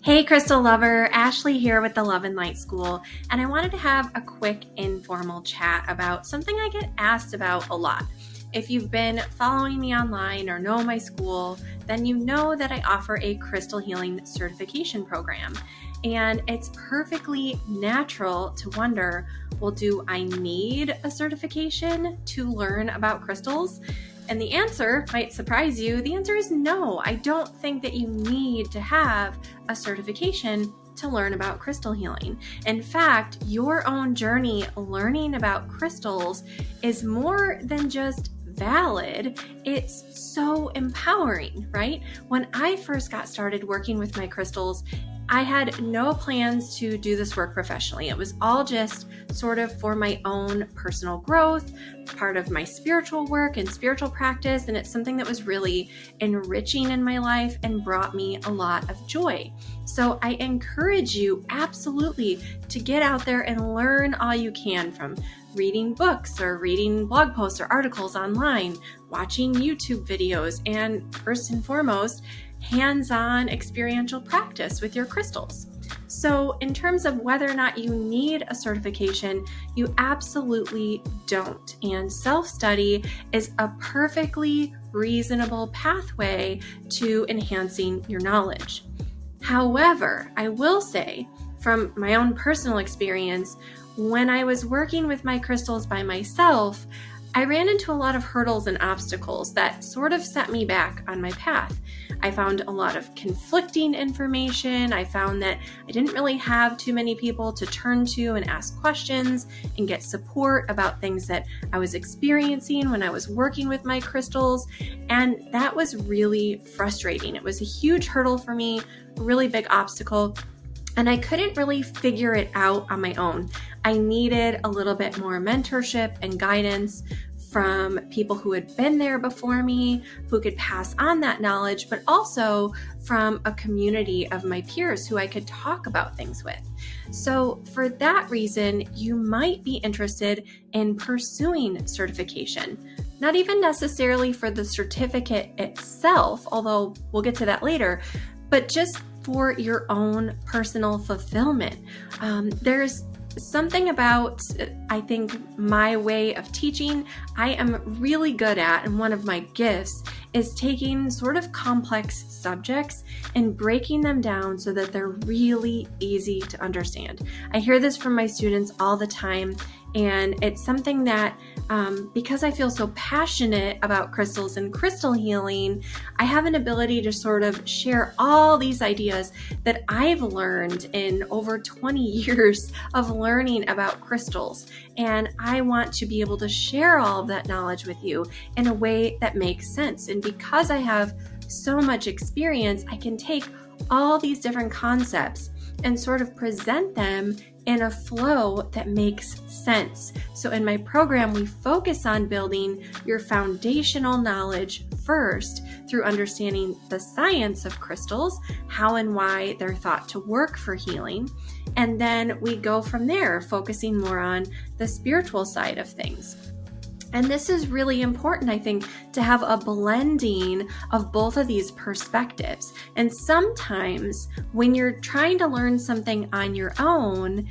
Hey Crystal Lover, Ashley here with the Love and Light School, and I wanted to have a quick informal chat about something I get asked about a lot. If you've been following me online or know my school, then you know that I offer a crystal healing certification program. And it's perfectly natural to wonder, well, do I need a certification to learn about crystals? And the answer might surprise you. The answer is no. I don't think that you need to have a certification to learn about crystal healing. In fact, your own journey learning about crystals is more than just valid. It's so empowering, right? When I first got started working with my crystals, I had no plans to do this work professionally. It was all just sort of for my own personal growth, part of my spiritual work and spiritual practice, and it's something that was really enriching in my life and brought me a lot of joy. So I encourage you absolutely to get out there and learn all you can from reading books or reading blog posts or articles online, watching YouTube videos, and first and foremost, hands-on experiential practice with your crystals. So in terms of whether or not you need a certification, you absolutely don't. And self-study is a perfectly reasonable pathway to enhancing your knowledge. However, I will say from my own personal experience, when I was working with my crystals by myself, I ran into a lot of hurdles and obstacles that sort of set me back on my path. I found a lot of conflicting information. I found that I didn't really have too many people to turn to and ask questions and get support about things that I was experiencing when I was working with my crystals. And that was really frustrating. It was a huge hurdle for me, a really big obstacle. And I couldn't really figure it out on my own. I needed a little bit more mentorship and guidance from people who had been there before me, who could pass on that knowledge, but also from a community of my peers who I could talk about things with. So for that reason, you might be interested in pursuing certification. Not even necessarily for the certificate itself, although we'll get to that later, but just for your own personal fulfillment. There's something about, I think, my way of teaching I am really good at, and one of my gifts is taking sort of complex subjects and breaking them down so that they're really easy to understand. I hear this from my students all the time, and it's something that because I feel so passionate about crystals and crystal healing, I have an ability to sort of share all these ideas that I've learned in over 20 years of learning about crystals. And I want to be able to share all of that knowledge with you in a way that makes sense. And because I have so much experience, I can take all these different concepts and sort of present them in a flow that makes sense. So in my program, we focus on building your foundational knowledge first through understanding the science of crystals, how and why they're thought to work for healing. And then we go from there, focusing more on the spiritual side of things. And this is really important, I think, to have a blending of both of these perspectives. And sometimes when you're trying to learn something on your own,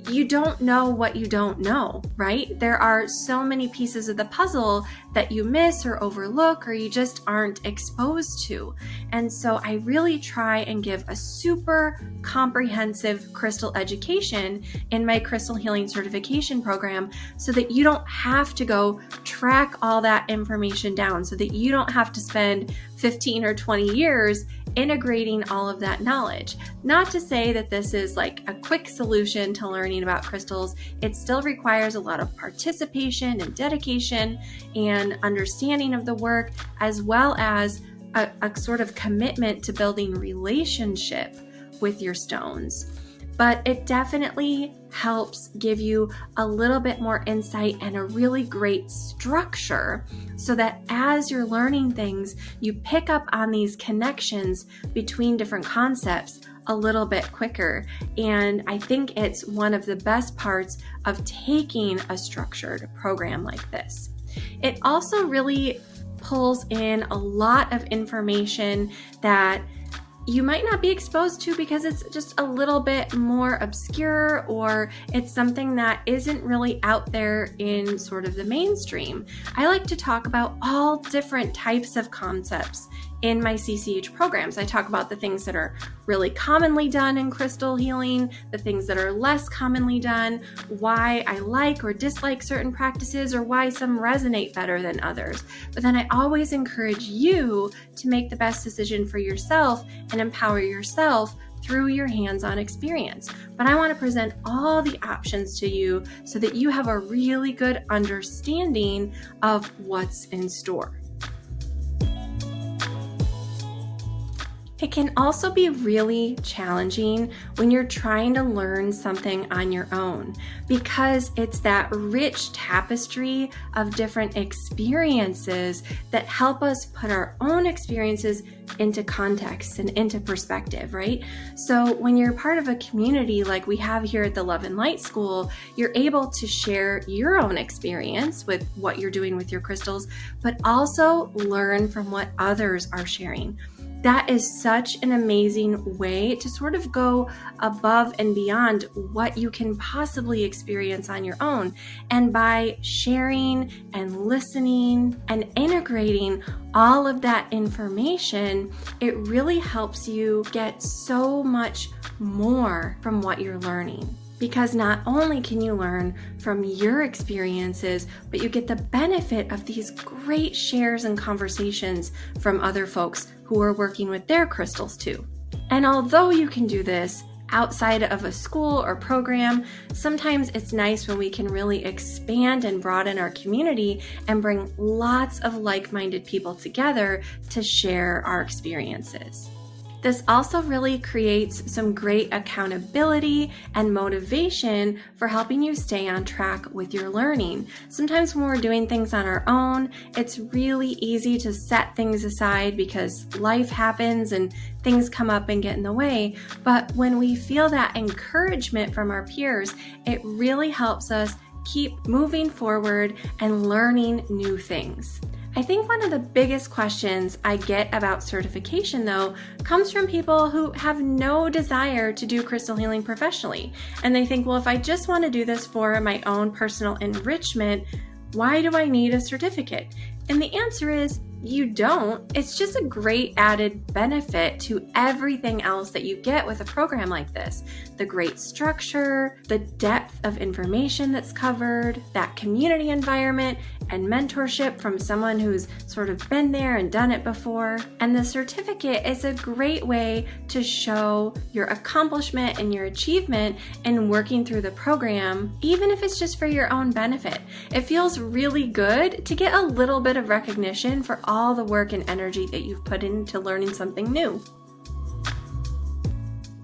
you don't know what you don't know, right? There are so many pieces of the puzzle that you miss or overlook, or you just aren't exposed to. And so I really try and give a super comprehensive crystal education in my crystal healing certification program so that you don't have to go track all that information down, so that you don't have to spend 15 or 20 years integrating all of that knowledge. Not to say that this is like a quick solution to learning about crystals. It still requires a lot of participation and dedication and understanding of the work, as well as a sort of commitment to building relationship with your stones. But it definitely helps give you a little bit more insight and a really great structure so that as you're learning things, you pick up on these connections between different concepts a little bit quicker. And I think it's one of the best parts of taking a structured program like this. It also really pulls in a lot of information that you might not be exposed to because it's just a little bit more obscure, or it's something that isn't really out there in sort of the mainstream. I like to talk about all different types of concepts in my CCH programs. I talk about the things that are really commonly done in crystal healing, the things that are less commonly done, why I like or dislike certain practices, or why some resonate better than others. But then I always encourage you to make the best decision for yourself and empower yourself through your hands-on experience. But I want to present all the options to you so that you have a really good understanding of what's in store. It can also be really challenging when you're trying to learn something on your own, because it's that rich tapestry of different experiences that help us put our own experiences into context and into perspective, right? So when you're part of a community like we have here at the Love and Light School, you're able to share your own experience with what you're doing with your crystals, but also learn from what others are sharing. That is such an amazing way to sort of go above and beyond what you can possibly experience on your own. And by sharing and listening and integrating all of that information, it really helps you get so much more from what you're learning. Because not only can you learn from your experiences, but you get the benefit of these great shares and conversations from other folks who are working with their crystals too. And although you can do this outside of a school or program, sometimes it's nice when we can really expand and broaden our community and bring lots of like-minded people together to share our experiences. This also really creates some great accountability and motivation for helping you stay on track with your learning. Sometimes when we're doing things on our own, it's really easy to set things aside because life happens and things come up and get in the way. But when we feel that encouragement from our peers, it really helps us keep moving forward and learning new things. I think one of the biggest questions I get about certification, though, comes from people who have no desire to do crystal healing professionally. And they think, well, if I just want to do this for my own personal enrichment, why do I need a certificate? And the answer is, you don't. It's just a great added benefit to everything else that you get with a program like this. The great structure, the depth of information that's covered, that community environment, and mentorship from someone who's sort of been there and done it before. And the certificate is a great way to show your accomplishment and your achievement in working through the program, even if it's just for your own benefit. It feels really good to get a little bit of recognition for all the work and energy that you've put into learning something new.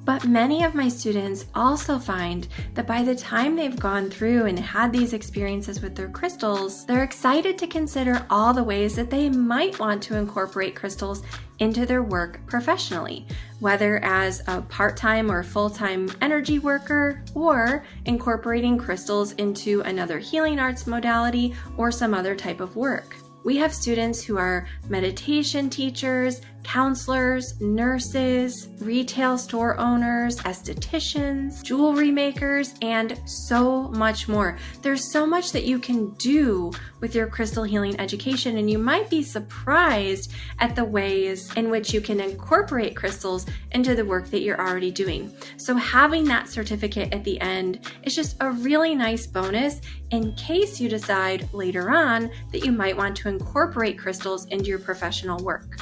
But many of my students also find that by the time they've gone through and had these experiences with their crystals, they're excited to consider all the ways that they might want to incorporate crystals into their work professionally, whether as a part-time or full-time energy worker, or incorporating crystals into another healing arts modality or some other type of work. We have students who are meditation teachers, counselors, nurses, retail store owners, estheticians, jewelry makers, and so much more. There's so much that you can do with your crystal healing education, and you might be surprised at the ways in which you can incorporate crystals into the work that you're already doing. So having that certificate at the end is just a really nice bonus in case you decide later on that you might want to incorporate crystals into your professional work.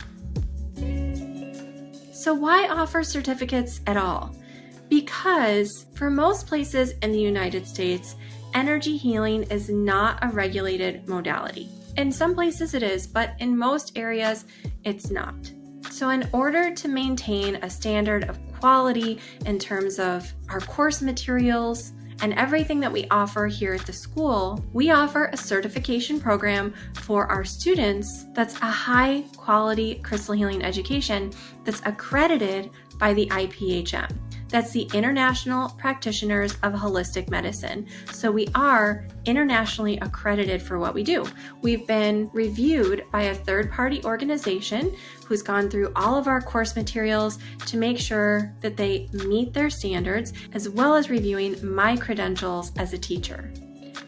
So why offer certificates at all? Because for most places in the United States, energy healing is not a regulated modality. In some places it is, but in most areas it's not. So in order to maintain a standard of quality in terms of our course materials and everything that we offer here at the school, we offer a certification program for our students that's a high quality crystal healing education that's accredited by the IPHM. That's the International Practitioners of Holistic Medicine. So we are internationally accredited for what we do. We've been reviewed by a third-party organization who's gone through all of our course materials to make sure that they meet their standards, as well as reviewing my credentials as a teacher.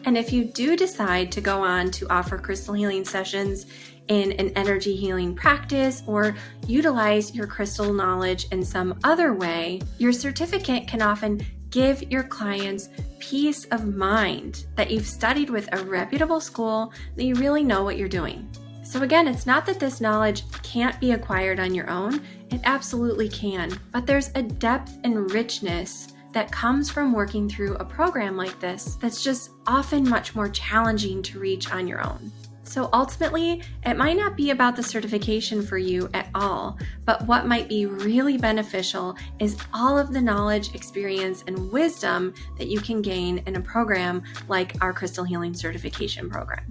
And if you do decide to go on to offer crystal healing sessions in an energy healing practice or utilize your crystal knowledge in some other way, your certificate can often give your clients peace of mind that you've studied with a reputable school, that you really know what you're doing. So again, it's not that this knowledge can't be acquired on your own. It absolutely can, but there's a depth and richness that comes from working through a program like this that's just often much more challenging to reach on your own. So ultimately, it might not be about the certification for you at all, but what might be really beneficial is all of the knowledge, experience, and wisdom that you can gain in a program like our Crystal Healing Certification Program.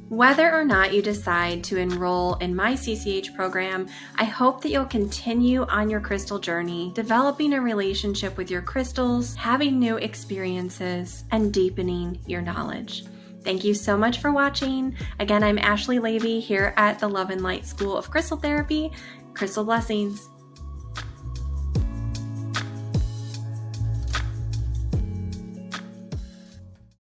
Whether or not you decide to enroll in my CCH program, I hope that you'll continue on your crystal journey, developing a relationship with your crystals, having new experiences, and deepening your knowledge. Thank you so much for watching. Again, I'm Ashley Leavy here at the Love and Light School of Crystal Therapy. Crystal blessings.